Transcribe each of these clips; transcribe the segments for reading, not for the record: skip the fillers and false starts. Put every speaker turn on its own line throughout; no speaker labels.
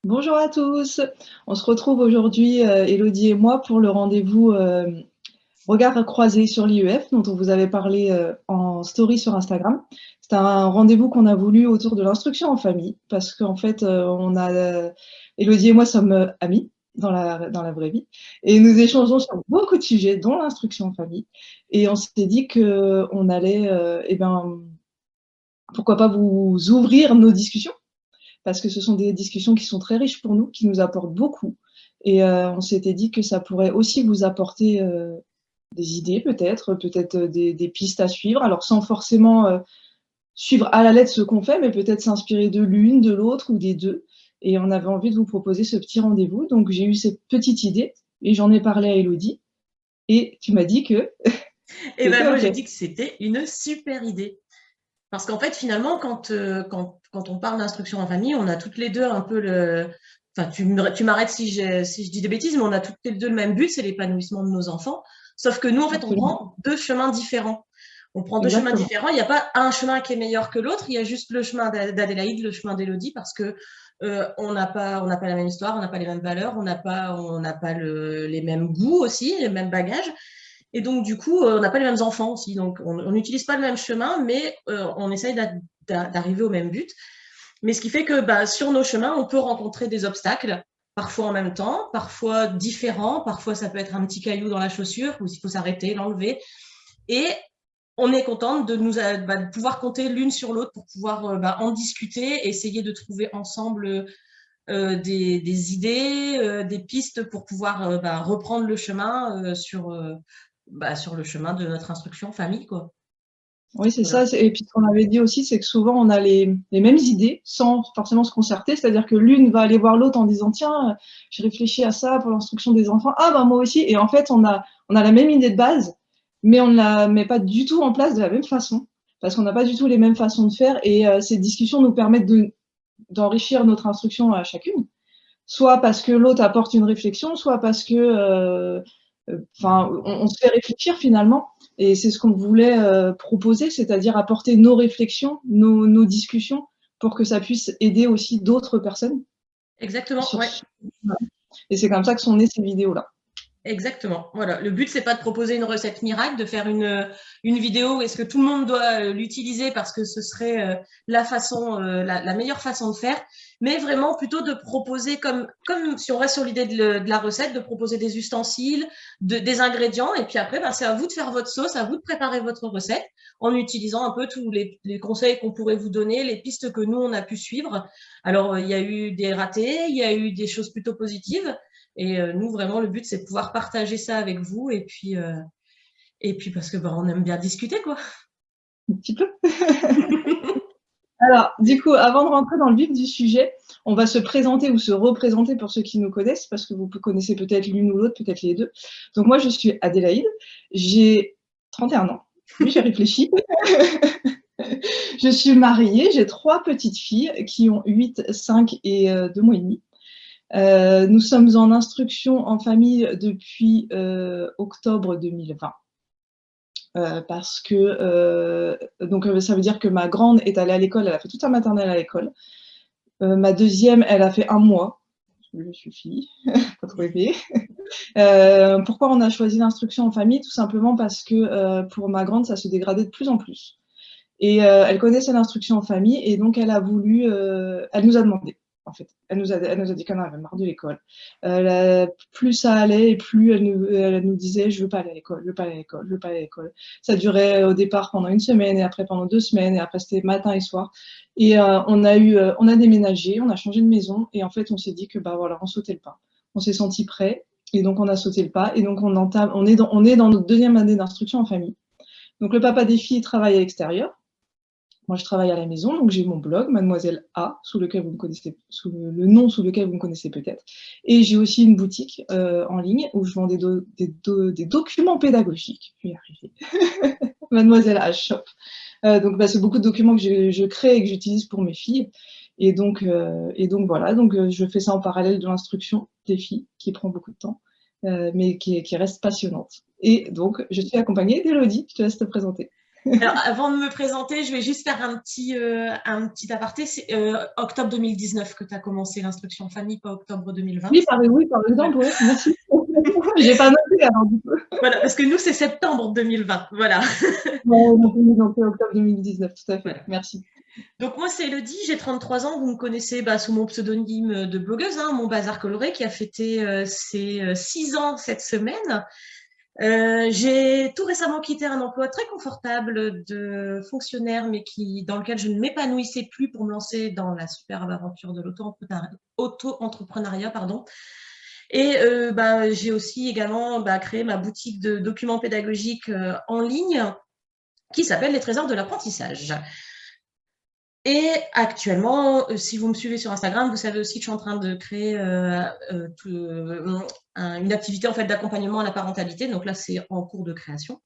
Bonjour à tous. On se retrouve aujourd'hui, Élodie et moi, pour le rendez-vous Regard croisé sur l'IEF, dont on vous avait parlé en story sur Instagram. C'est un rendez-vous qu'on a voulu autour de l'instruction en famille, parce qu'en fait, Élodie et moi sommes amis dans la vraie vie, et nous échangeons sur beaucoup de sujets, dont l'instruction en famille. Et on s'est dit qu'on allait, pourquoi pas vous ouvrir nos discussions, parce que ce sont des discussions qui sont très riches pour nous, qui nous apportent beaucoup. Et on s'était dit que ça pourrait aussi vous apporter des idées, peut-être des pistes à suivre. Alors sans forcément suivre à la lettre ce qu'on fait, mais peut-être s'inspirer de l'une, de l'autre ou des deux. Et on avait envie de vous proposer ce petit rendez-vous. Donc j'ai eu cette petite idée et j'en ai parlé à Élodie. Et tu m'as dit que
Et ben
c'était
moi,
OK.
j'ai dit que c'était une super idée. Parce qu'en fait, finalement, quand on parle d'instruction en famille, on a toutes les deux un peu le. Enfin, tu m'arrêtes si je dis des bêtises, mais on a toutes les deux le même but, c'est l'épanouissement de nos enfants. Sauf que nous, en fait, on
Absolument.
prend deux chemins différents. On prend deux chemins
Exactement.
différents. Il n'y a pas un chemin qui est meilleur que l'autre. Il y a juste le chemin d'Adélaïde, le chemin d'Élodie, parce que on n'a pas la même histoire, on n'a pas les mêmes valeurs, on n'a pas les mêmes goûts aussi, les mêmes bagages. Et donc, du coup, on n'a pas les mêmes enfants aussi. Donc, on n'utilise pas le même chemin, mais on essaye d'arriver au même but. Mais ce qui fait que bah, sur nos chemins, on peut rencontrer des obstacles, parfois en même temps, parfois différents. Parfois, ça peut être un petit caillou dans la chaussure où il faut s'arrêter, l'enlever. Et on est contente de pouvoir compter l'une sur l'autre pour pouvoir en discuter, essayer de trouver ensemble des idées, des pistes pour pouvoir reprendre le chemin sur le chemin de notre instruction famille, quoi.
Oui, c'est
Voilà.
ça. Et puis, ce qu'on avait dit aussi, c'est que souvent, on a les mêmes idées sans forcément se concerter. C'est-à-dire que l'une va aller voir l'autre en disant, tiens, j'ai réfléchi à ça pour l'instruction des enfants. Ah, bah, moi aussi. Et en fait, on a la même idée de base, mais on ne la met pas du tout en place de la même façon, parce qu'on n'a pas du tout les mêmes façons de faire. Et ces discussions nous permettent d'enrichir notre instruction à chacune, soit parce que l'autre apporte une réflexion, soit parce que, on se fait réfléchir finalement. Et c'est ce qu'on voulait proposer, c'est-à-dire apporter nos réflexions, nos discussions, pour que ça puisse aider aussi d'autres personnes
Exactement,
sur
ouais.
ce. Et c'est comme ça que sont nées ces vidéos-là.
Exactement. Voilà. Le but, c'est pas de proposer une recette miracle, de faire une vidéo où est-ce que tout le monde doit l'utiliser parce que ce serait la meilleure façon de faire, mais vraiment plutôt de proposer comme si on reste sur l'idée de la recette, de proposer des ustensiles, des ingrédients, et puis après, ben, c'est à vous de faire votre sauce, à vous de préparer votre recette en utilisant un peu tous les conseils qu'on pourrait vous donner, les pistes que nous, on a pu suivre. Alors, il y a eu des ratés, il y a eu des choses plutôt positives. Et nous, vraiment, le but, c'est de pouvoir partager ça avec vous. Et puis parce que bah, on aime bien discuter, quoi.
Un petit peu. Alors, du coup, avant de rentrer dans le vif du sujet, on va se présenter ou se représenter pour ceux qui nous connaissent, parce que vous connaissez peut-être l'une ou l'autre, peut-être les deux. Donc moi, je suis Adélaïde, j'ai 31 ans. Oui, j'ai réfléchi. Je suis mariée, j'ai 3 petites filles qui ont 8, 5 et 2 mois et demi. Nous sommes en instruction en famille depuis octobre 2020. Parce que donc ça veut dire que ma grande est allée à l'école, elle a fait toute sa maternelle à l'école. Ma deuxième, elle a fait 1 mois. Je suis fille, pas trop épée. Pourquoi on a choisi l'instruction en famille? Tout simplement parce que pour ma grande, ça se dégradait de plus en plus. Et elle connaissait l'instruction en famille et donc elle a voulu, elle nous a demandé, en fait. Elle nous a dit qu'elle en avait marre de l'école. Plus ça allait et plus elle nous disait, je veux pas aller à l'école, je veux pas aller à l'école, je veux pas aller à l'école. Ça durait au départ pendant 1 semaine et après pendant 2 semaines et après c'était matin et soir. Et on a déménagé, on a changé de maison et en fait on s'est dit que bah voilà, on sautait le pas. On s'est senti prêt et donc on a sauté le pas et donc on est dans notre deuxième année d'instruction en famille. Donc le papa des filles travaille à l'extérieur. Moi, je travaille à la maison, donc j'ai mon blog, Mademoiselle A, sous le nom sous lequel vous me connaissez peut-être. Et j'ai aussi une boutique en ligne où je vends des documents pédagogiques. Je vais y arriver. Mademoiselle A Shop. Donc, bah, c'est beaucoup de documents que je crée et que j'utilise pour mes filles. Et donc voilà, donc je fais ça en parallèle de l'instruction des filles, qui prend beaucoup de temps, mais qui reste passionnante. Et donc, je suis accompagnée d'Élodie. Je te laisse te présenter.
Alors, avant de me présenter, je vais juste faire un petit aparté. C'est octobre 2019 que tu as commencé l'instruction famille, pas octobre 2020.
Oui, par exemple, ouais, merci. J'ai pas noté alors du coup.
Voilà, parce que nous, c'est septembre 2020. Voilà.
Ouais, donc octobre 2019, tout à fait.
Voilà.
Merci.
Donc moi, c'est Elodie, j'ai 33 ans. Vous me connaissez sous mon pseudonyme de blogueuse, hein, Mon Bazar Coloré, qui a fêté ses 6 ans cette semaine. J'ai tout récemment quitté un emploi très confortable de fonctionnaire, mais dans lequel je ne m'épanouissais plus pour me lancer dans la superbe aventure de l'auto-entrepreneuriat. Et j'ai aussi également créé ma boutique de documents pédagogiques en ligne qui s'appelle Les Trésors de l'apprentissage. Et actuellement, si vous me suivez sur Instagram, vous savez aussi que je suis en train de créer une activité en fait d'accompagnement à la parentalité. Donc là, c'est en cours de création.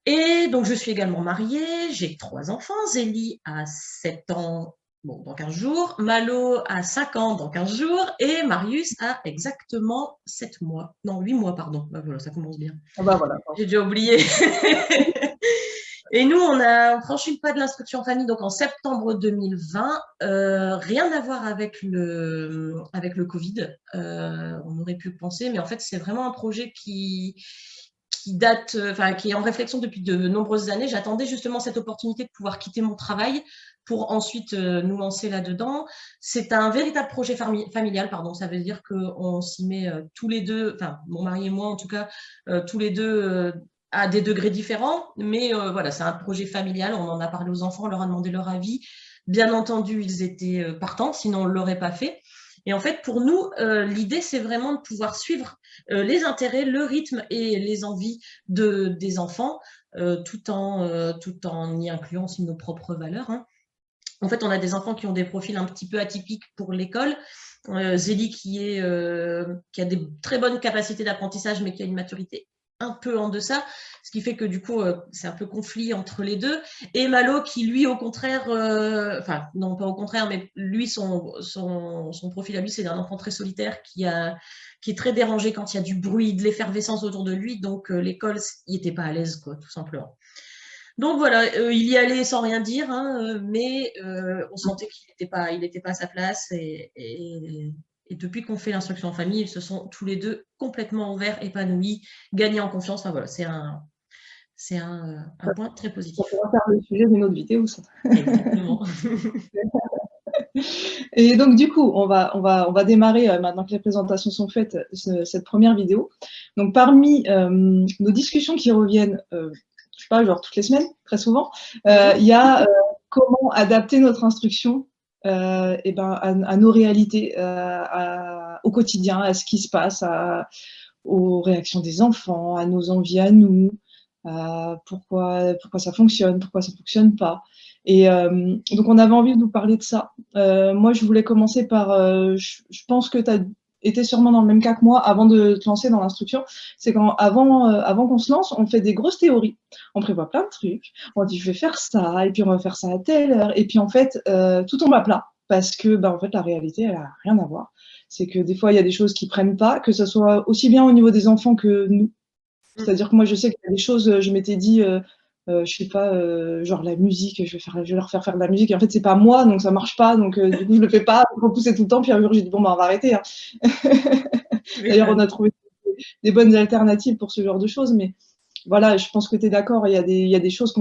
Et donc, je suis également mariée. J'ai 3 enfants. Zélie a 7 ans, bon, dans 15 jours. Malo a 5 ans, dans 15 jours. Et Marius a exactement 7 mois. Non, 8 mois, pardon. Bah, voilà, ça commence bien.
Ah bah voilà.
J'ai déjà oublié. Et nous, on a franchi le pas de l'instruction en famille donc en septembre 2020. Rien à voir avec le Covid. On aurait pu le penser, mais en fait, c'est vraiment un projet qui date, qui est en réflexion depuis de nombreuses années. J'attendais justement cette opportunité de pouvoir quitter mon travail pour ensuite nous lancer là-dedans. C'est un véritable projet familial, pardon. Ça veut dire qu'on s'y met tous les deux, enfin, mon mari et moi en tout cas, tous les deux à des degrés différents, mais voilà, c'est un projet familial. On en a parlé aux enfants, on leur a demandé leur avis. Bien entendu, ils étaient partants, sinon on ne l'aurait pas fait. Et en fait, pour nous, l'idée, c'est vraiment de pouvoir suivre les intérêts, le rythme et les envies des enfants, tout en y incluant aussi nos propres valeurs, hein. En fait, on a des enfants qui ont des profils un petit peu atypiques pour l'école. Zélie qui a des très bonnes capacités d'apprentissage, mais qui a une maturité un peu en deçà, ce qui fait que du coup, c'est un peu conflit entre les deux. Et Malo qui, lui, au contraire, enfin, non pas au contraire, mais lui, son profil à lui, c'est un enfant très solitaire qui est très dérangé quand il y a du bruit, de l'effervescence autour de lui. Donc, l'école, il n'était pas à l'aise, quoi, tout simplement. Donc voilà, il y allait sans rien dire, hein, mais on sentait qu'il n'était pas à sa place. Et depuis qu'on fait l'instruction en famille, ils se sont tous les deux complètement ouverts, épanouis, gagnés en confiance. Enfin voilà, c'est un point très positif.
On pourra faire le sujet d'une autre vidéo, ça.
Exactement.
Et donc, du coup, on va démarrer, maintenant que les présentations sont faites, cette première vidéo. Donc, parmi nos discussions qui reviennent, je sais pas, genre toutes les semaines, très souvent, il y a comment adapter notre instruction à nos réalités, au quotidien, à ce qui se passe, aux réactions des enfants, à nos envies à nous, pourquoi ça fonctionne pas. Et donc, on avait envie de vous parler de ça. Moi, je voulais commencer par, je pense que tu as été sûrement dans le même cas que moi avant de te lancer dans l'instruction. C'est avant qu'on se lance, on fait des grosses théories. On prévoit plein de trucs. On dit, je vais faire ça, et puis on va faire ça à telle heure. Et puis, en fait, tout tombe à plat. Parce que, en fait, la réalité, elle a rien à voir. C'est que des fois, il y a des choses qui prennent pas, que ce soit aussi bien au niveau des enfants que nous. C'est-à-dire que moi, je sais qu'il y a des choses, je m'étais dit, je sais pas, genre la musique, je vais leur faire de la musique. Et en fait, c'est pas moi, donc ça marche pas. Donc, du coup, je le fais pas. Je repoussais tout le temps. Puis un jour, j'ai dit, bon, on va arrêter, hein. D'ailleurs, on a trouvé des bonnes alternatives pour ce genre de choses. Mais voilà, je pense que tu es d'accord. Il y a des choses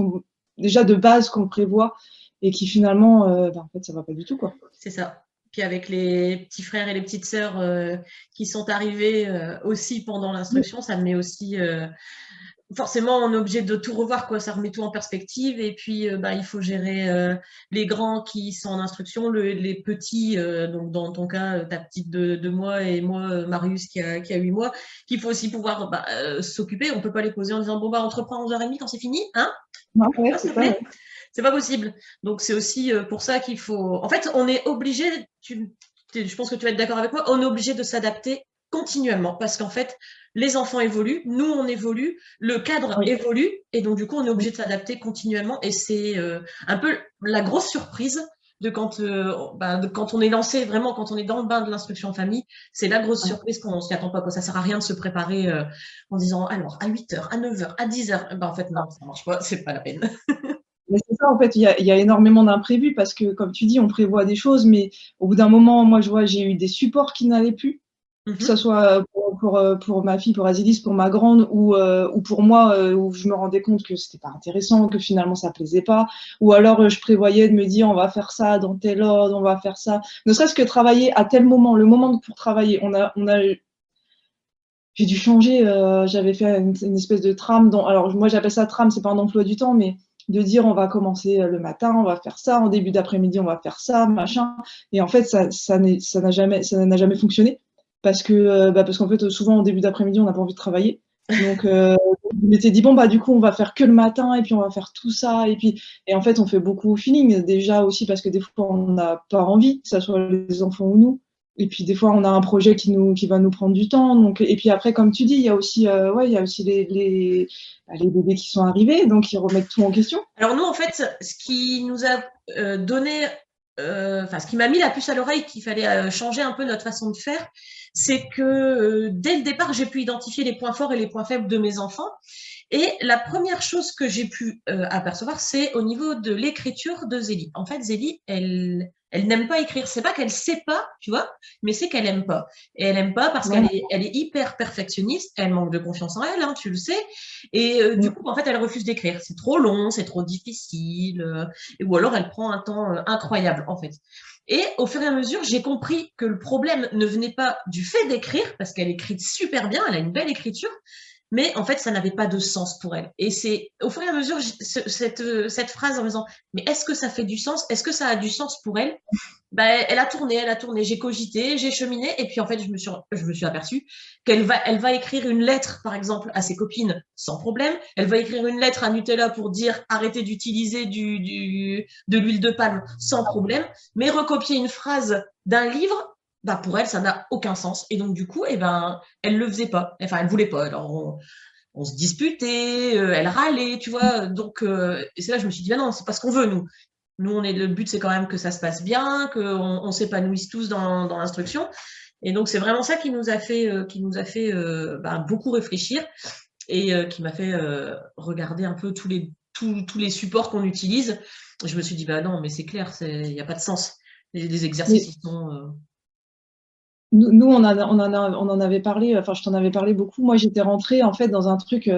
déjà de base qu'on prévoit et qui finalement, en fait, ça va pas du tout, quoi.
C'est ça. Puis avec les petits frères et les petites sœurs qui sont arrivés aussi pendant l'instruction, ça me met aussi forcément, on est obligé de tout revoir, quoi. Ça remet tout en perspective. Et puis, il faut gérer les grands qui sont en instruction, les petits, donc dans ton cas, ta petite de 2 mois et moi, Marius qui a 8 mois, qu'il faut aussi pouvoir s'occuper. On ne peut pas les poser en disant, bon, on te reprend à 11h30 quand c'est fini, hein?
Non, ouais, c'est ça, ouais.
C'est pas possible. Donc, c'est aussi pour ça qu'il faut… En fait, on est obligé, je pense que tu vas être d'accord avec moi, on est obligé de s'adapter continuellement parce qu'en fait, les enfants évoluent, nous, on évolue, le cadre évolue et donc, du coup, on est obligé de s'adapter continuellement et c'est un peu la grosse surprise de quand on est lancé, vraiment, quand on est dans le bain de l'instruction en famille, c'est la grosse surprise qu'on s'y attend pas, quoi. Ça sert à rien de se préparer en disant, alors, à 8h, à 9h, à 10h. En fait, non, ça marche pas, c'est pas la peine.
Mais c'est ça, en fait, il y a énormément d'imprévus parce que, comme tu dis, on prévoit des choses, mais au bout d'un moment, moi, je vois, j'ai eu des supports qui n'allaient plus, que ce soit pour ma fille, pour Azilis, pour ma grande, ou pour moi, où je me rendais compte que c'était pas intéressant, que finalement ça plaisait pas, ou alors je prévoyais de me dire on va faire ça dans tel ordre, on va faire ça, ne serait-ce que travailler à tel moment, le moment pour travailler, j'ai dû changer, j'avais fait une espèce de trame, alors moi j'appelle ça trame, c'est pas un emploi du temps, mais de dire on va commencer le matin, on va faire ça, en début d'après-midi on va faire ça, machin, et en fait ça n'a jamais fonctionné parce qu'en fait souvent au début d'après-midi on n'a pas envie de travailler, donc je m'étais dit bon bah du coup on va faire que le matin et puis on va faire tout ça et en fait on fait beaucoup au feeling déjà aussi parce que des fois on n'a pas envie, que ça soit les enfants ou nous. Et puis des fois, on a un projet qui va nous prendre du temps. Donc, et puis après, comme tu dis, il y a aussi les bébés qui sont arrivés, donc ils remettent tout en question.
Alors nous, en fait, ce qui nous a donné, ce qui m'a mis la puce à l'oreille qu'il fallait changer un peu notre façon de faire, c'est que dès le départ, j'ai pu identifier les points forts et les points faibles de mes enfants. Et la première chose que j'ai pu apercevoir, c'est au niveau de l'écriture de Zélie. En fait, Zélie, elle n'aime pas écrire. C'est pas qu'elle sait pas, tu vois, mais c'est qu'elle aime pas. Et elle aime pas parce qu'elle est hyper perfectionniste. Elle manque de confiance en elle, hein, tu le sais. Et du coup, en fait, elle refuse d'écrire. C'est trop long, c'est trop difficile. Ou alors, elle prend un temps incroyable, en fait. Et au fur et à mesure, j'ai compris que le problème ne venait pas du fait d'écrire, parce qu'elle écrit super bien, elle a une belle écriture, mais en fait, ça n'avait pas de sens pour elle. Et c'est au fur et à mesure, cette phrase en me disant, mais est-ce que ça fait du sens? Est-ce que ça a du sens pour elle? Elle a tourné, j'ai cogité, j'ai cheminé, et puis en fait, je me suis aperçue elle va écrire une lettre, par exemple, à ses copines sans problème. Elle va écrire une lettre à Nutella pour dire arrêtez d'utiliser de l'huile de palme sans problème, mais recopier une phrase d'un livre, pour elle, ça n'a aucun sens. Et donc, du coup, elle le faisait pas. Enfin, elle voulait pas. Alors, on se disputait, elle râlait, tu vois. Donc, et c'est là que je me suis dit, non, c'est pas ce qu'on veut, nous. Nous, le but, c'est quand même que ça se passe bien, qu'on s'épanouisse tous dans l'instruction. Et donc, c'est vraiment ça qui nous a fait beaucoup réfléchir et qui m'a fait regarder un peu tous les supports qu'on utilise. Je me suis dit, non, mais c'est clair, il n'y a pas de sens. Les exercices, ils sont...
Nous, on en avait parlé, enfin, je t'en avais parlé beaucoup. Moi, j'étais rentrée, en fait, dans un truc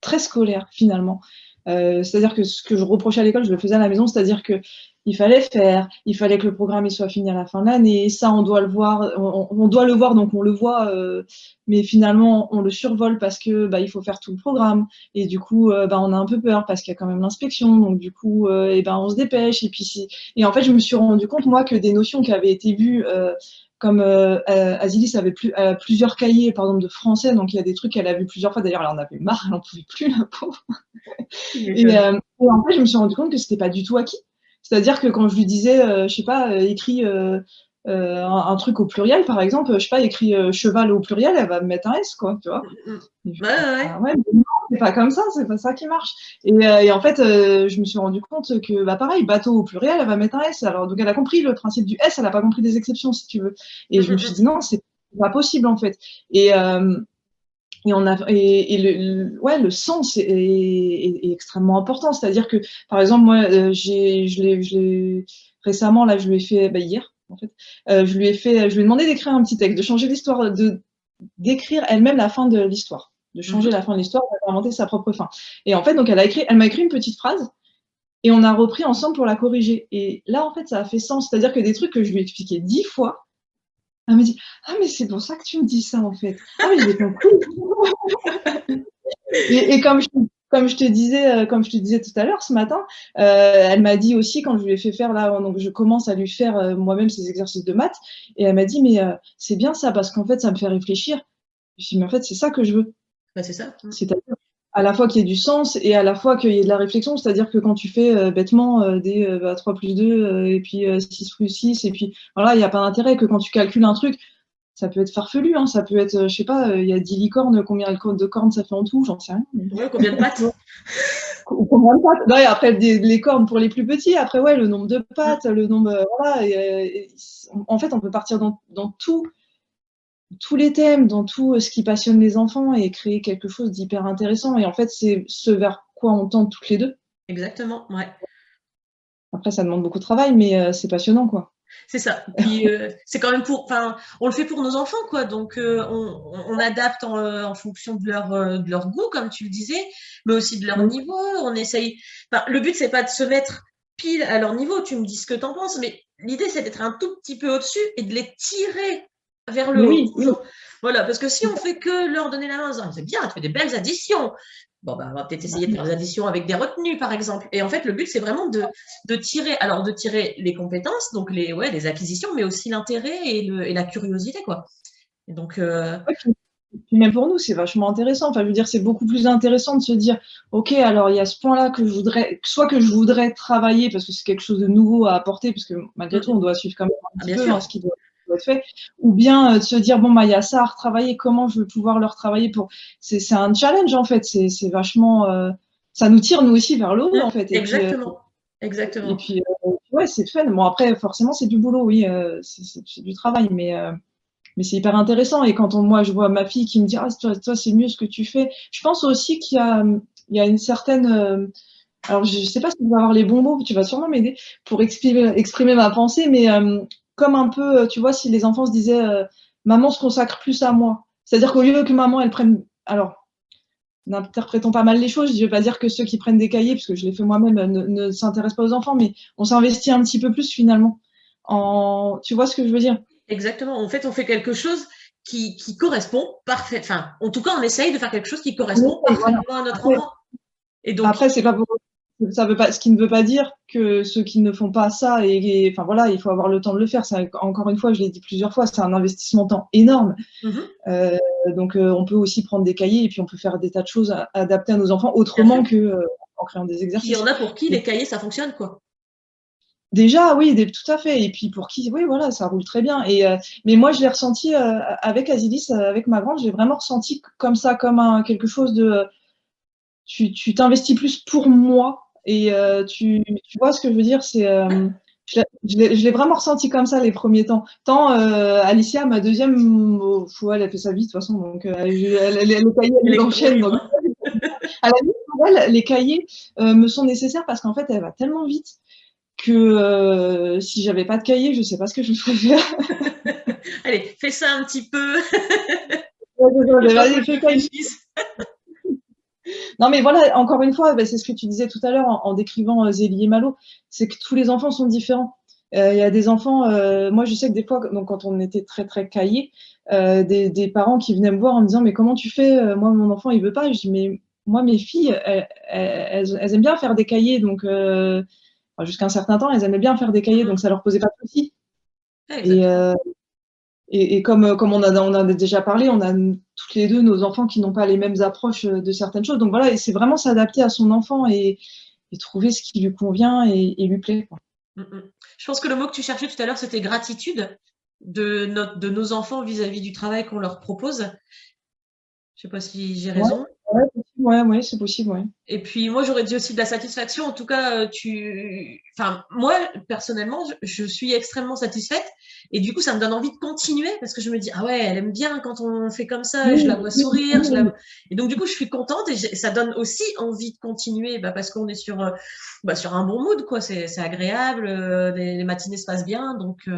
très scolaire, finalement. C'est-à-dire que ce que je reprochais à l'école, je le faisais à la maison, c'est-à-dire que il fallait que le programme il soit fini à la fin de l'année. Ça, on doit le voir, on doit le voir, donc on le voit, mais finalement, on le survole parce que il faut faire tout le programme. Et du coup, on a un peu peur parce qu'il y a quand même l'inspection. Donc du coup, on se dépêche. Et en fait, je me suis rendu compte, moi, que des notions qui avaient été vues comme Azilis avait plusieurs cahiers, par exemple, de français, donc il y a des trucs qu'elle a vu plusieurs fois. D'ailleurs, elle en avait marre, elle n'en pouvait plus, la pauvre. Et en fait, je me suis rendu compte que c'était pas du tout acquis. C'est-à-dire que quand je lui disais, je sais pas, écris un truc au pluriel, par exemple, je sais pas, écris cheval au pluriel, elle va me mettre un S, quoi, tu vois.
Ouais.
Mais non, c'est pas comme ça, c'est pas ça qui marche. Et en fait, je me suis rendu compte que, pareil, bateau au pluriel, elle va mettre un S. Alors, donc, elle a compris le principe du S, elle a pas compris des exceptions, si tu veux. Et je me suis dit, non, c'est pas possible, en fait. Le sens est extrêmement important. C'est-à-dire que, par exemple, moi, récemment, là, je lui ai fait, hier, en fait, je lui ai demandé d'écrire un petit texte, de changer l'histoire, d'écrire elle-même la fin de l'histoire, de changer la fin de l'histoire, d'inventer sa propre fin. Et en fait, donc, elle m'a écrit une petite phrase et on a repris ensemble pour la corriger. Et là, en fait, ça a fait sens. C'est-à-dire que des trucs que je lui ai expliqués 10 fois, elle me dit « Ah, mais c'est pour ça que tu me dis ça, en fait. Ah, mais j'ai compris. » Et comme je te disais tout à l'heure ce matin, elle m'a dit aussi, quand je lui ai fait faire là, donc je commence à lui faire moi-même ces exercices de maths, et elle m'a dit, mais c'est bien ça, parce qu'en fait, ça me fait réfléchir. Je dis, mais en fait, c'est ça que je veux.
C'est ça.
C'est-à-dire à la fois qu'il y ait du sens et à la fois qu'il y ait de la réflexion, c'est-à-dire que quand tu fais bêtement des 3 plus 2 et puis 6 plus 6, et puis voilà, il n'y a pas d'intérêt que quand tu calcules un truc, ça peut être farfelu, hein, ça peut être, je sais pas, il y a 10 licornes, combien de cornes ça fait en tout, j'en sais rien.
Ouais, combien de pattes
Ou combien de pattes? Ouais, après les cornes pour les plus petits, après ouais, le nombre de pattes, le nombre, voilà, en fait, on peut partir dans tous les thèmes, dans tout ce qui passionne les enfants et créer quelque chose d'hyper intéressant et en fait, c'est ce vers quoi on tend toutes les 2.
Exactement, ouais.
Après ça demande beaucoup de travail, mais c'est passionnant, quoi.
C'est ça. Puis c'est quand même enfin, on le fait pour nos enfants, quoi. Donc on adapte en fonction de leur goût, comme tu le disais, mais aussi de leur
Oui,
niveau. On essaye. Enfin, le but c'est pas de se mettre pile à leur niveau. Tu me dis ce que t'en penses, mais l'idée c'est d'être un tout petit peu au-dessus et de les tirer vers le
mais
haut
oui, oui,
toujours. Voilà, parce que si on fait que leur donner la main, en disant, c'est bien, tu fais des belles additions. Bon, bah, on va peut-être essayer de faire des additions avec des retenues, par exemple. Et en fait, le but, c'est vraiment de tirer les compétences, donc les acquisitions, mais aussi l'intérêt et la curiosité, quoi. Et donc,
ouais, puis même pour nous, c'est vachement intéressant. Enfin, je veux dire, c'est beaucoup plus intéressant de se dire: «OK, alors il y a ce point-là que je voudrais soit que je voudrais travailler parce que c'est quelque chose de nouveau à apporter», parce que malgré tout, on doit suivre quand même un
ah,
petit
bien
peu, hein,
sûr,
ce qui doit être fait. Ou bien, de se dire: «Bon, bah, il y a ça à retravailler, comment je vais pouvoir le retravailler pour». C'est un challenge, en fait, c'est vachement, ça nous tire nous aussi vers le haut, en fait
exactement,
et
exactement.
puis, ouais, c'est fun. Bon après forcément c'est du boulot, oui, c'est du travail, mais c'est hyper intéressant et quand moi je vois ma fille qui me dit: «Ah toi c'est mieux ce que tu fais». Je pense aussi il y a une certaine, alors je sais pas si je vais avoir les bons mots, tu vas sûrement m'aider pour exprimer ma pensée, mais comme un peu, tu vois, si les enfants se disaient, «Maman se consacre plus à moi». C'est-à-dire qu'au lieu que maman elle prenne alors n'interprétons pas mal les choses, je vais pas dire que ceux qui prennent des cahiers, puisque je l'ai fait moi-même, ne s'intéressent pas aux enfants, mais on s'investit un petit peu plus finalement. Tu vois ce que je veux dire?
Exactement. En fait, on fait quelque chose qui correspond parfait. Enfin, en tout cas, on essaye de faire quelque chose qui
On
correspond
essaye, voilà.
parfaitement à notre
Après,
enfant. Et donc,
après c'est pas pour ça veut pas, ce qui ne veut pas dire que ceux qui ne font pas ça enfin voilà, il faut avoir le temps de le faire. Ça, encore une fois, je l'ai dit plusieurs fois, c'est un investissement temps énorme.
mhm,
Euh, donc on peut aussi prendre des cahiers et puis on peut faire des tas de choses adaptées à nos enfants
bien sûr.
autrement que en créant des
Puis il y
exercices.
en a pour qui les cahiers, ça fonctionne, quoi.
Déjà, oui, tout à fait et puis pour qui oui, voilà, ça roule très bien mais moi je l'ai ressenti, avec Asilis, avec ma grande, j'ai vraiment ressenti comme ça, comme quelque chose de, tu t'investis plus pour moi et tu vois ce que je veux dire? Je l'ai vraiment ressenti comme ça les premiers temps. Tant, Alicia, ma deuxième, oh, elle a fait sa vie de toute façon donc les cahiers, elle
Elle
les
est trop
enchaîne
libre,
donc
hein.
à la limite pour elle, les cahiers, me sont nécessaires parce qu'en fait, elle va tellement vite que si j'avais pas de cahier, je sais pas ce que je ferais faire.
Allez, fais ça un petit peu,
Ouais,
le
désolée,
temps que
vas-y,
je
fais cahier.
réfléchisse.
Non, mais voilà, encore une fois, bah, c'est ce que tu disais tout à l'heure en décrivant Zélie et Malo, c'est que tous les enfants sont différents. Il y a des enfants, moi je sais que des fois, donc quand on était très très cahiers, des parents qui venaient me voir en me disant mais comment tu fais? Moi mon enfant il veut pas. Je dis mais moi mes filles, elles aiment bien faire des cahiers, donc enfin, jusqu'à un certain temps, elles aimaient bien faire des cahiers, donc ça leur posait pas de soucis.
Ouais,
Et,
exactement.
comme on en a déjà parlé, on a toutes les deux nos enfants qui n'ont pas les mêmes approches de certaines choses. Donc voilà, et c'est vraiment s'adapter à son enfant et trouver ce qui lui convient et lui plaît, quoi.
Mm, mm. Je pense que le mot que tu cherchais tout à l'heure, c'était gratitude de nos enfants vis-à-vis du travail qu'on leur propose. Je sais pas si j'ai
Ouais,
raison.
ouais, possible, ouais, ouais, c'est possible, ouais.
Et puis moi, j'aurais dit aussi de la satisfaction. En tout cas, enfin, moi, personnellement, je suis extrêmement satisfaite. Et du coup, ça me donne envie de continuer parce que je me dis, ah ouais, elle aime bien quand on fait comme ça, je
Oui,
la vois
oui,
sourire,
oui, oui.
Et donc, du coup, je suis contente et ça donne aussi envie de continuer bah, parce qu'on est sur un bon mood, quoi. C'est agréable, les matinées se passent bien. Donc,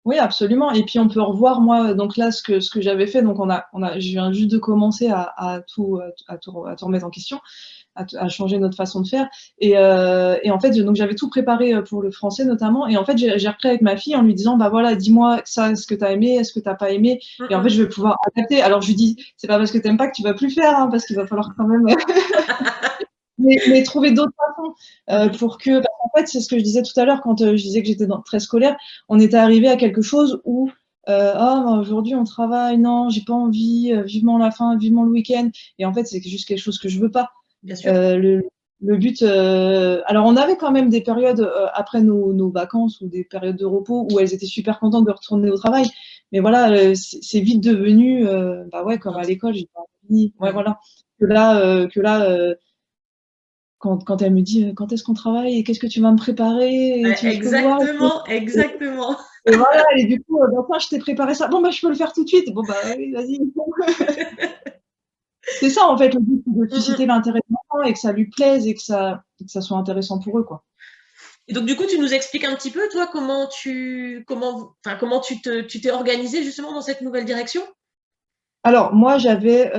Oui, absolument. Et puis on peut revoir, moi, donc là, ce que j'avais fait, donc je viens juste de commencer à tout remettre en question. À changer notre façon de faire. Et en fait, donc j'avais tout préparé pour le français notamment. Et en fait, j'ai repris avec ma fille en lui disant, bah voilà, dis-moi ça, est-ce que tu as aimé, est-ce que tu n'as pas aimé.
mm,
Et en fait,
mm.
je vais pouvoir adapter. Alors je lui dis, c'est pas parce que tu n'aimes pas que tu vas plus faire, hein, parce qu'il va falloir quand même mais trouver d'autres façons
Mhm.
pour que. Parce qu'en fait, c'est ce que je disais tout à l'heure quand je disais que j'étais très scolaire. On était arrivé à quelque chose où ah, bah, aujourd'hui on travaille, non, j'ai pas envie, vivement la fin, vivement le week-end. Et en fait, c'est juste quelque chose que je veux pas.
Bien sûr.
Le but, alors on avait quand même des périodes après nos vacances ou des périodes de repos où elles étaient super contentes de retourner au travail. Mais voilà, c'est vite devenu, bah ouais, comme à
Contrainte.
l'école, j'ai pas envie. Ouais,
Mm.
voilà. Que là, quand elle me dit quand est-ce qu'on travaille et qu'est-ce que tu vas me préparer et
Ouais,
je peux voir.
exactement.
Et voilà, et du coup, bah, tiens, je t'ai préparé ça. Bon, bah, je peux le faire tout de suite. Bon, bah, oui, vas-y. C'est ça, en fait, le but, c'est de susciter l'intérêt de l'enfant et que ça lui plaise et que ça soit intéressant pour eux, quoi.
Et donc, du coup, tu nous expliques un petit peu, toi, comment tu t'es organisé justement dans cette nouvelle direction?
Alors, moi, j'avais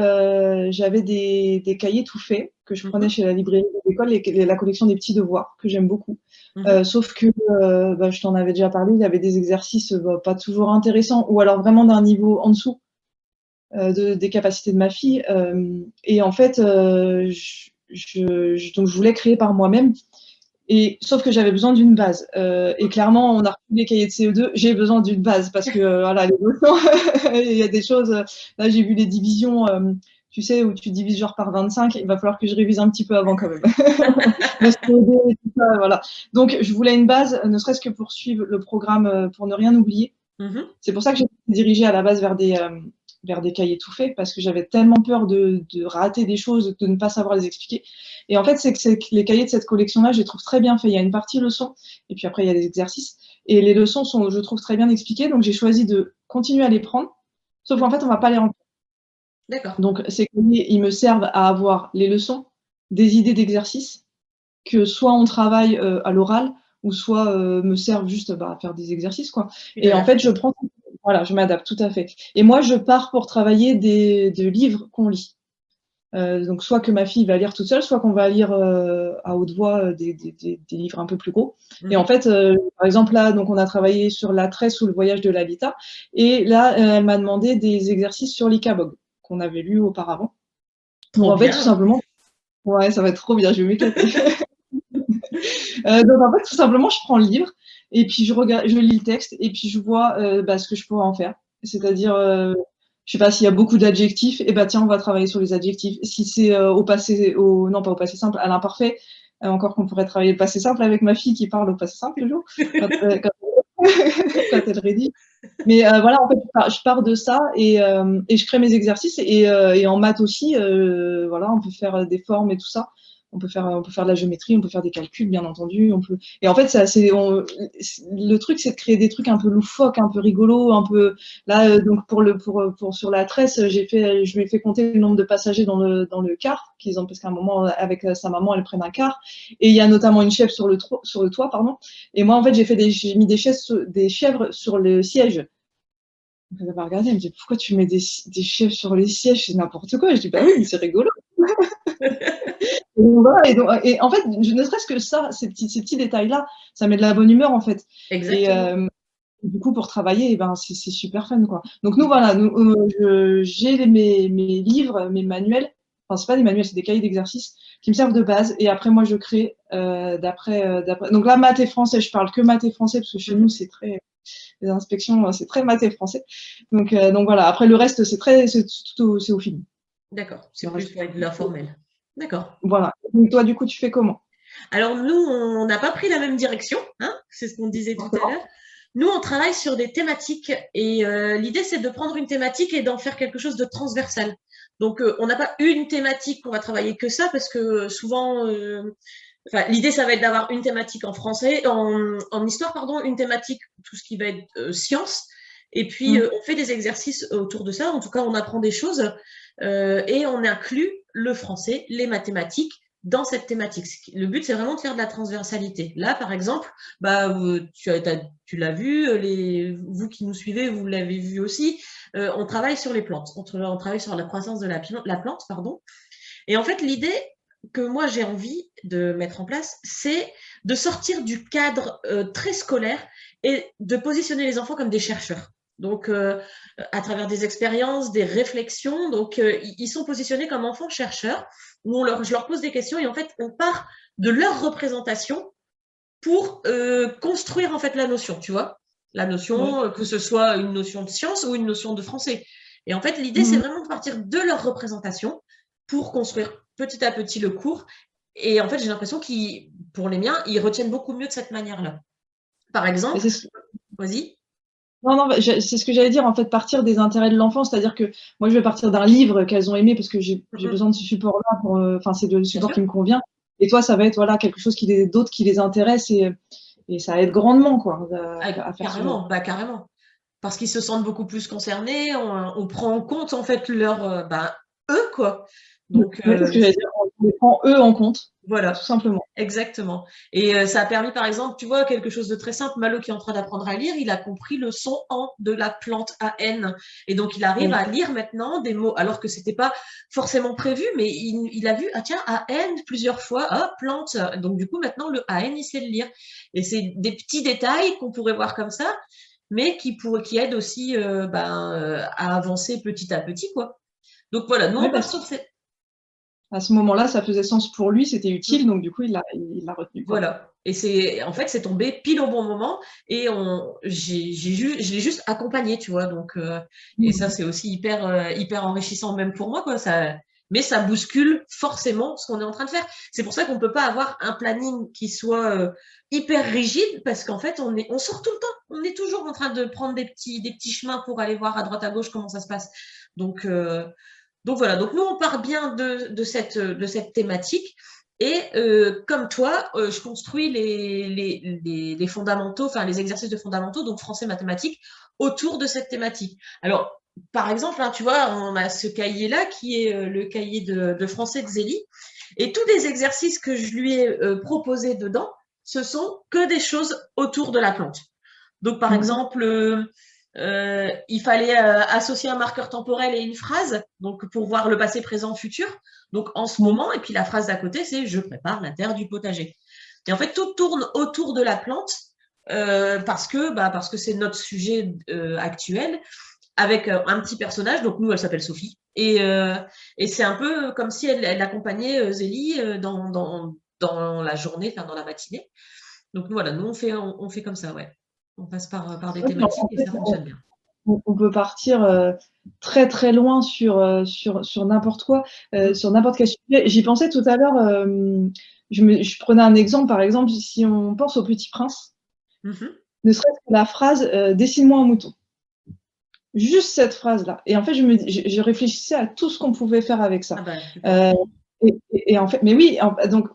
des cahiers tout faits que je prenais
Mhm,
chez la librairie de l'école, la collection des petits devoirs, que j'aime beaucoup.
mhm,
Sauf que, bah, je t'en avais déjà parlé, il y avait des exercices bah, pas toujours intéressants ou alors vraiment d'un niveau en dessous des capacités de ma fille. Et en fait, donc je voulais créer par moi-même. Et sauf que j'avais besoin d'une base. Et clairement, on a reçu les cahiers de CE2, j'ai besoin d'une base parce que voilà, les notions, il y a des choses. Là, j'ai vu les divisions, tu sais, où tu divises genre par 25. Il va falloir que je révise un petit peu avant quand même. Le CE2 et tout ça, voilà. Donc, je voulais une base, ne serait-ce que pour suivre le programme, pour ne rien oublier.
mhm.
C'est pour ça que j'ai dirigé à la base vers des cahiers tout faits, parce que j'avais tellement peur de rater des choses, de ne pas savoir les expliquer. Et en fait, c'est que les cahiers de cette collection-là, je les trouve très bien faits. Il y a une partie leçons, et puis après, il y a des exercices. Et les leçons sont, je trouve, très bien expliquées, donc j'ai choisi de continuer à les prendre, sauf qu'en fait, on ne va pas les remplir.
D'accord.
Donc, ces cahiers, ils me servent à avoir les leçons, des idées d'exercices, que soit on travaille à l'oral, ou soit me servent juste bah, à faire des exercices, quoi.
Tu
Et en fait,
t'adaptes.
je prends, voilà, je m'adapte tout à fait. Et moi, je pars pour travailler de livres qu'on lit. Donc, soit que ma fille va lire toute seule, soit qu'on va lire à haute voix des livres un peu plus gros. Et en
Mhm.
fait, par exemple, là, donc, on a travaillé sur la tresse ou le voyage de Lalita. Et là, elle m'a demandé des exercices sur l'Ikabog, qu'on avait lu auparavant. Donc,
Trop
en fait, tout
bien.
simplement, ouais, ça va être trop bien, je vais m'éclater. Donc en fait, tout simplement, je prends le livre et puis je lis le texte et puis je vois bah, ce que je pourrais en faire. C'est-à-dire, je sais pas s'il y a beaucoup d'adjectifs, et bah tiens, on va travailler sur les adjectifs. Si c'est au passé, non pas au passé simple, à l'imparfait, encore qu'on pourrait travailler le passé simple avec ma fille qui parle au passé simple toujours quand elle rédige. Mais voilà, en fait, je pars de ça et je crée mes exercices et en maths aussi, voilà, on peut faire des formes et tout ça. On peut faire de la géométrie, on peut faire des calculs, bien entendu. Et en fait, le truc, c'est de créer des trucs un peu loufoques, un peu rigolos, un peu. Là, donc pour sur la tresse, je lui ai fait compter le nombre de passagers dans le car, parce qu'à un moment, avec sa maman, elles prennent un car. Et il y a notamment une chèvre sur le toit, pardon. Et moi, en fait, j'ai mis des chèvres sur le siège. Elle m'a regardé, elle me dit pourquoi tu mets des chèvres sur les sièges, c'est n'importe quoi. Je dis bah oui, mais c'est rigolo. Et, voilà, et en fait, ne serait-ce que ça, ces petits détails-là, ça met de la bonne humeur en fait. Et
Exactement.
du coup, pour travailler, eh ben, c'est super fun quoi. Donc nous voilà, j'ai mes livres, mes manuels. Enfin, c'est pas des manuels, c'est des cahiers d'exercices qui me servent de base. Et après, moi, je crée d'après. Donc là, maths et français, je parle que maths et français parce que chez nous,
Mhm.
c'est très les inspections, c'est très maths et français. Donc voilà. Après le reste, c'est au film.
D'accord.
Le
C'est
reste,
plus ouais, de l'informel. D'accord.
voilà. Donc toi, du coup, tu fais comment?
Alors nous, on n'a pas pris la même direction, hein, c'est ce qu'on disait tout à
D'accord.
l'heure. Nous, on travaille sur des thématiques et l'idée, c'est de prendre une thématique et d'en faire quelque chose de transversal. Donc, on n'a pas une thématique qu'on va travailler que ça parce que souvent, enfin, l'idée, ça va être d'avoir une thématique en français, en histoire, pardon, une thématique, tout ce qui va être science. Et puis,
Mm.
on fait des exercices autour de ça. En tout cas, on apprend des choses et on inclut le français, les mathématiques dans cette thématique. Le but, c'est vraiment de faire de la transversalité. Là, par exemple, bah, tu l'as vu, vous qui nous suivez, vous l'avez vu aussi, on travaille sur les plantes. On travaille sur la croissance de la plante, pardon. Et en fait, l'idée que moi j'ai envie de mettre en place, c'est de sortir du cadre très scolaire et de positionner les enfants comme des chercheurs. Donc, à travers des expériences, des réflexions, donc ils sont positionnés comme enfants chercheurs, où je leur pose des questions et en fait, on part de leur représentation pour construire en fait la notion, tu vois, la
Ouais.
notion, que ce soit une notion de science ou une notion de français. Et en fait, l'idée, c'est
Mm.
vraiment de partir de leur représentation pour construire petit à petit le cours. Et en fait, j'ai l'impression qu'ils, pour les miens, ils retiennent beaucoup mieux de cette manière-là. Par
Et
exemple, vas-y.
non, non, c'est ce que j'allais dire, en fait, partir des intérêts de l'enfant, c'est-à-dire que moi, je vais partir d'un livre qu'elles ont aimé parce que j'ai
Mhm.
besoin de ce support-là, enfin, c'est le
Bien
support
sûr.
qui me convient. Et toi, ça va être voilà, quelque chose d'autres qui les intéresse et ça aide grandement quoi, à faire
Carrément, carrément. Parce qu'ils se sentent beaucoup plus concernés, on prend en compte en fait eux quoi. Donc
c'est ce que j'allais dire, on les prend eux en compte,
voilà,
tout simplement.
exactement. Et ça a permis par exemple, tu vois, quelque chose de très simple, Malo qui est en train d'apprendre à lire, il a compris le son en de la plante AN. Et donc il arrive à lire maintenant des mots, alors que c'était pas forcément prévu, mais il a vu, ah tiens, AN plusieurs fois, ah, plante. Donc du coup maintenant le AN il sait le lire. Et c'est des petits détails qu'on pourrait voir comme ça, mais qui aident aussi à avancer petit à petit, quoi. Donc voilà, nous on part sur cette.
À ce moment-là, ça faisait sens pour lui, c'était utile, donc du coup, il l'a retenu. Quoi.
Voilà. Et c'est tombé pile au bon moment et je l'ai juste accompagné, tu vois. Donc, et ça, c'est aussi hyper enrichissant même pour moi, quoi. Mais ça bouscule forcément ce qu'on est en train de faire. C'est pour ça qu'on peut pas avoir un planning qui soit hyper rigide parce qu'en fait, on sort tout le temps. On est toujours en train de prendre des petits chemins pour aller voir à droite à gauche comment ça se passe. Donc voilà. Donc nous, on part bien de cette thématique. Et comme toi, je construis les fondamentaux, enfin les exercices de fondamentaux, donc français, mathématiques, autour de cette thématique. Alors, par exemple, hein, tu vois, on a ce cahier-là qui est le cahier de français de Zélie. Et tous les exercices que je lui ai proposés dedans, ce sont que des choses autour de la plante. Donc, par exemple, il fallait associer un marqueur temporel et une phrase, donc pour voir le passé, présent, futur. Donc en ce moment, et puis la phrase d'à côté, c'est je prépare la terre du potager. Et en fait, tout tourne autour de la plante parce que c'est notre sujet actuel avec un petit personnage. Donc nous, elle s'appelle Sophie. Et c'est un peu comme si elle accompagnait Zélie dans la journée, enfin dans la matinée. Donc voilà, nous on fait comme ça, ouais. On passe par des thématiques et ça fonctionne bien.
On peut partir très très loin sur n'importe quoi, sur n'importe quel sujet. J'y pensais tout à l'heure, je prenais un exemple, par exemple, si on pense au Petit Prince, ne serait-ce que la phrase dessine-moi un mouton. Juste cette phrase-là. Et en fait, je réfléchissais à tout ce qu'on pouvait faire avec ça. Et en fait, mais oui, donc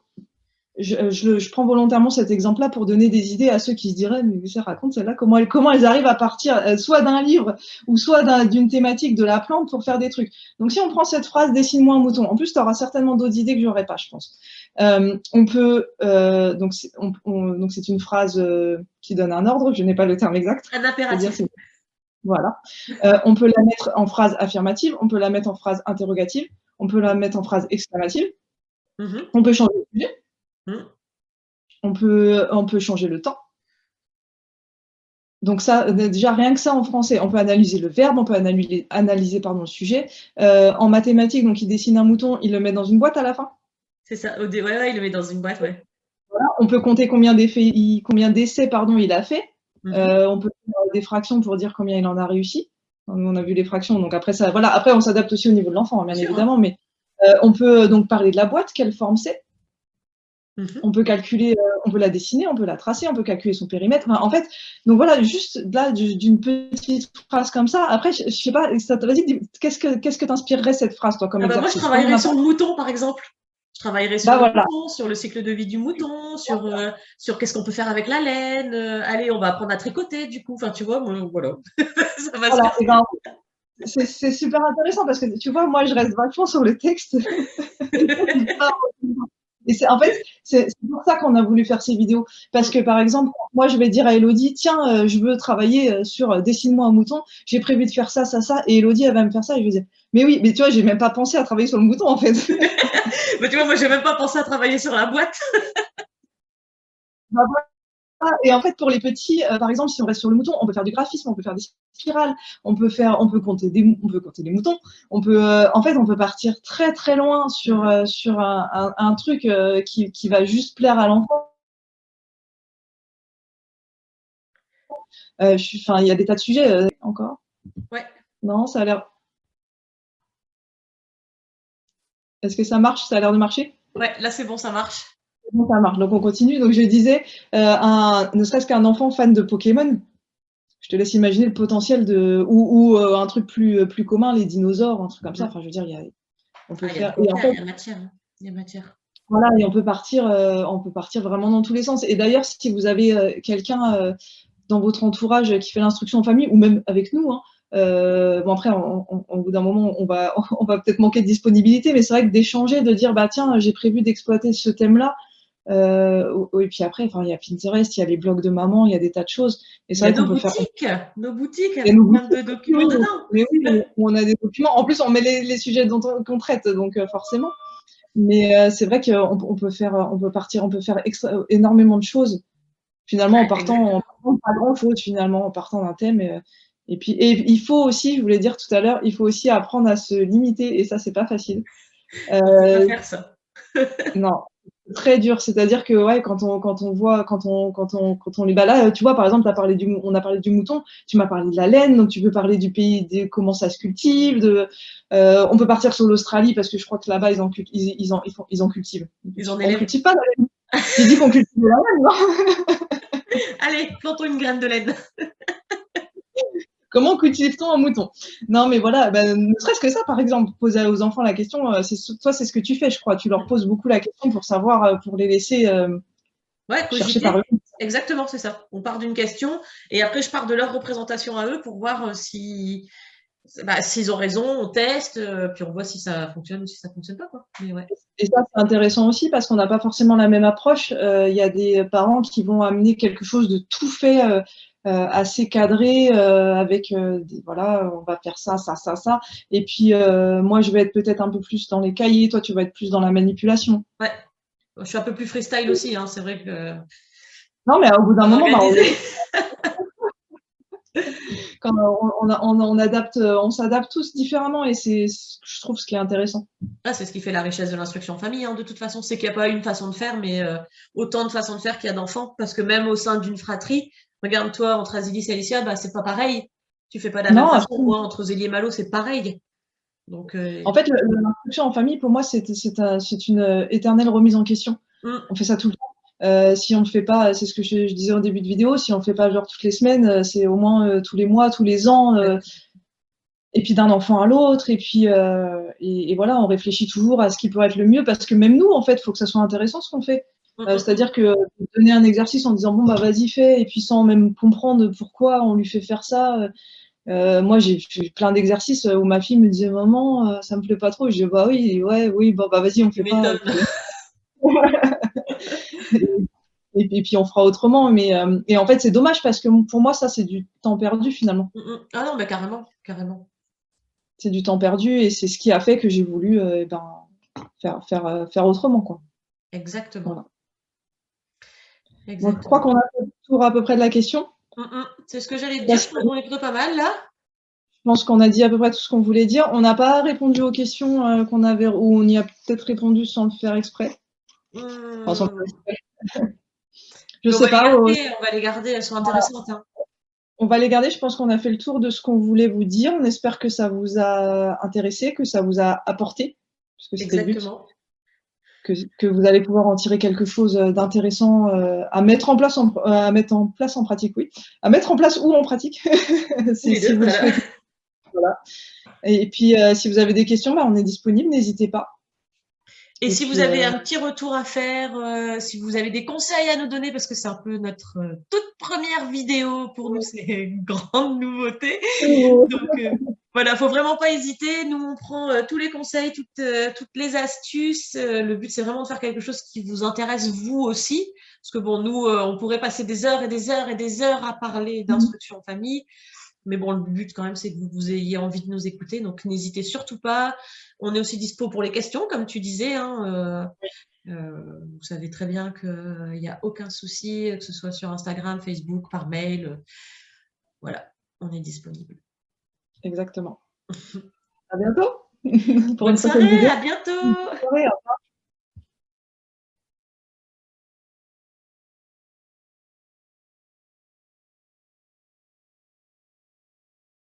je prends volontairement cet exemple-là pour donner des idées à ceux qui se diraient mais ça raconte celle-là comment elles arrivent à partir soit d'un livre ou soit d'une thématique de la plante pour faire des trucs. Donc si on prend cette phrase dessine-moi un mouton, en plus tu auras certainement d'autres idées que j'aurais pas, je pense. On peut donc c'est une phrase qui donne un ordre, je n'ai pas le terme exact.
Un impératif.
Voilà. On peut la mettre en phrase affirmative, on peut la mettre en phrase interrogative, on peut la mettre en phrase exclamative. On peut changer de sujet. On peut changer le temps. Donc ça, déjà rien que ça en français, on peut analyser le verbe, on peut analyser le sujet. En mathématiques, donc il dessine un mouton, il le met dans une boîte à la fin.
C'est ça, il le met dans une boîte, ouais.
Voilà. On peut compter combien d'essais il a fait. On peut faire des fractions pour dire combien il en a réussi. On a vu les fractions, donc après ça, voilà. Après on s'adapte aussi au niveau de l'enfant, bien évidemment, mais on peut donc parler de la boîte, quelle forme c'est. On peut calculer, on peut la dessiner, on peut la tracer, on peut calculer son périmètre. Enfin, en fait, donc voilà, juste là, d'une petite phrase comme ça. Après, je sais pas, vas-y, qu'est-ce que t'inspirerait cette phrase, toi, comme exercice?
Moi, je travaillerais sur le mouton, par exemple. Je travaillerais sur le mouton, sur le cycle de vie du mouton, sur qu'est-ce qu'on peut faire avec la laine. Allez, on va apprendre à tricoter, du coup. Enfin, tu vois, voilà. Ça va se faire.
C'est super intéressant parce que, tu vois, moi, je reste vachement sur le texte. Et en fait, c'est pour ça qu'on a voulu faire ces vidéos. Parce que, par exemple, moi, je vais dire à Elodie, tiens, je veux travailler sur dessine-moi un mouton, j'ai prévu de faire ça, ça, ça. Et Elodie, elle va me faire ça. Et je vais dire, mais oui, mais tu vois, j'ai même pas pensé à travailler sur le mouton, en fait.
Mais tu vois, moi, j'ai même pas pensé à travailler sur la boîte.
Bah, voilà. Et en fait, pour les petits, par exemple, si on reste sur le mouton, on peut faire du graphisme, on peut faire des spirales, on peut compter des moutons, en fait, on peut partir très très loin sur un truc qui va juste plaire à l'enfant. Il y a des tas de sujets encore.
Ouais.
Non, ça a l'air. Est-ce que ça marche? Ça a l'air de marcher?
Ouais, là c'est bon, ça marche.
Bon, ça marche. Donc on continue. Donc je disais, ne serait-ce qu'un enfant fan de Pokémon, je te laisse imaginer le potentiel ou un truc plus commun, les dinosaures, un truc comme ça. Enfin, je veux dire, on peut faire.
Il y a matière. Il y a matière.
Voilà, et on peut partir vraiment dans tous les sens. Et d'ailleurs, si vous avez quelqu'un dans votre entourage qui fait l'instruction en famille, ou même avec nous, hein, bon après, au bout d'un moment, on va peut-être manquer de disponibilité, mais c'est vrai que d'échanger, de dire, bah tiens, j'ai prévu d'exploiter ce thème-là. Et puis après, enfin, il y a Pinterest, il y a les blogs de maman, il y a des tas de choses. Et
Il
c'est
y a
vrai qu'on peut faire.
nos boutiques
Il y a
avec
nos
plein
boutiques
de documents
aussi,
dedans.
mais oui, on a des documents. En plus, on met les sujets qu'on traite, donc forcément. Mais c'est vrai qu'on peut faire, on peut faire énormément de choses finalement
Ouais, exactement.
en partant de pas grand-chose finalement, en partant d'un thème. Et il faut aussi, je voulais dire tout à l'heure, il faut aussi apprendre à se limiter, et ça, c'est pas facile.
On peut pas
Euh,
faire ça.
non, c'est très dur. C'est-à-dire que ouais, quand on les là, tu vois, par exemple, on a parlé du mouton, tu m'as parlé de la laine, donc tu peux parler du pays, comment ça se cultive. On peut partir sur l'Australie parce que je crois que là-bas ils en cultivent.
Ils en
On
élèvent.
cultive pas la laine. J'ai dit qu'on cultive la laine, non?
Allez, plantons une graine de laine.
Comment cultive-t-on un mouton? Non, mais voilà, bah, ne serait-ce que ça, par exemple, poser aux enfants la question, toi, c'est ce que tu fais, je crois. Tu leur poses beaucoup la question pour savoir, pour les laisser
Ouais,
chercher par
cogiter.
eux-mêmes.
Exactement, c'est ça. On part d'une question et après je pars de leur représentation à eux pour voir s'ils ont raison, on teste, puis on voit si ça fonctionne ou si ça fonctionne pas, quoi. Mais ouais.
Et ça, c'est intéressant aussi parce qu'on n'a pas forcément la même approche. Il y a des parents qui vont amener quelque chose de tout fait, assez cadré, avec voilà, on va faire ça, ça, ça, ça. Et puis, moi, je vais être peut-être un peu plus dans les cahiers, toi, tu vas être plus dans la manipulation.
Ouais. Je suis un peu plus freestyle aussi, hein. C'est vrai que
Non, mais au bout d'un
bien
moment, bah,
organisé.
quand on s'adapte tous différemment, et c'est, je trouve, ce qui est intéressant.
Ah, c'est ce qui fait la richesse de l'instruction en famille, hein, de toute façon. C'est qu'il n'y a pas une façon de faire, mais autant de façons de faire qu'il y a d'enfants. Parce que même au sein d'une fratrie, regarde-toi, entre Azilis et Alicia, bah, c'est pas pareil. Tu fais pas de la même
Non,
façon.
absolument.
Moi, entre Zélie et Malo, c'est pareil. Donc,
En fait, l'instruction en famille, pour moi, c'est une éternelle remise en question. On fait ça tout le temps. Si on ne le fait pas, c'est ce que je disais au début de vidéo, si on ne le fait pas genre toutes les semaines, c'est au moins tous les mois, tous les ans, et puis d'un enfant à l'autre, et puis et voilà, on réfléchit toujours à ce qui pourrait être le mieux, parce que même nous, en fait, il faut que ça soit intéressant ce qu'on fait. C'est-à-dire que donner un exercice en disant bon bah vas-y fais, et puis sans même comprendre pourquoi on lui fait faire ça. Moi, j'ai fait plein d'exercices où ma fille me disait maman, ça me plaît pas trop. Et je dis bah oui, ouais, oui, bon bah vas-y, on
tu
fait pas.
m'étonnes.
Et puis on fera autrement. Mais et en fait, c'est dommage parce que pour moi, ça, c'est du temps perdu finalement.
Ah non, mais carrément, carrément.
C'est du temps perdu, et c'est ce qui a fait que j'ai voulu faire autrement, quoi.
Exactement.
Voilà. Donc, je crois
Exactement.
qu'on a fait le tour à peu près de la question.
C'est ce que j'allais te dire.
Parce
Je
que
pense qu'on est plutôt pas mal là.
je pense qu'on a dit à peu près tout ce qu'on voulait dire. On n'a pas répondu aux questions qu'on avait, ou on y a peut-être répondu sans le faire exprès. Enfin, sans le faire
Hum,
exprès. Je
Mais
sais pas.
on va les garder, elles sont intéressantes, hein.
On va les garder. Je pense qu'on a fait le tour de ce qu'on voulait vous dire. On espère que ça vous a intéressé, que ça vous a apporté, parce que c'était le but,
Exactement.
que vous allez pouvoir en tirer quelque chose d'intéressant à mettre en place, à mettre en place en pratique, oui. À mettre en place ou en pratique,
Ou les
si
deux,
vous le
voilà.
souhaitez. Voilà. Et puis, si vous avez des questions, bah, on est disponible, n'hésitez pas.
Et
Et
si vous
puis,
avez un petit retour à faire, si vous avez des conseils à nous donner, parce que c'est un peu notre toute première vidéo pour nous, c'est une grande nouveauté. Donc voilà, faut vraiment pas hésiter. Nous, on prend tous les conseils, toutes les astuces. Le but, c'est vraiment de faire quelque chose qui vous intéresse vous aussi. Parce que bon, nous, on pourrait passer des heures et des heures et des heures à parler d'instruction en famille. Mais bon, le but quand même, c'est que vous ayez envie de nous écouter. Donc n'hésitez surtout pas. On est aussi dispo pour les questions, comme tu disais, hein. Vous savez très bien qu'il n'y a aucun souci, que ce soit sur Instagram, Facebook, par mail. Voilà, on est disponible.
exactement. À bientôt pour
Bonne
une prochaine
soirée,
vidéo.
à bientôt!
Bonne soirée, au revoir.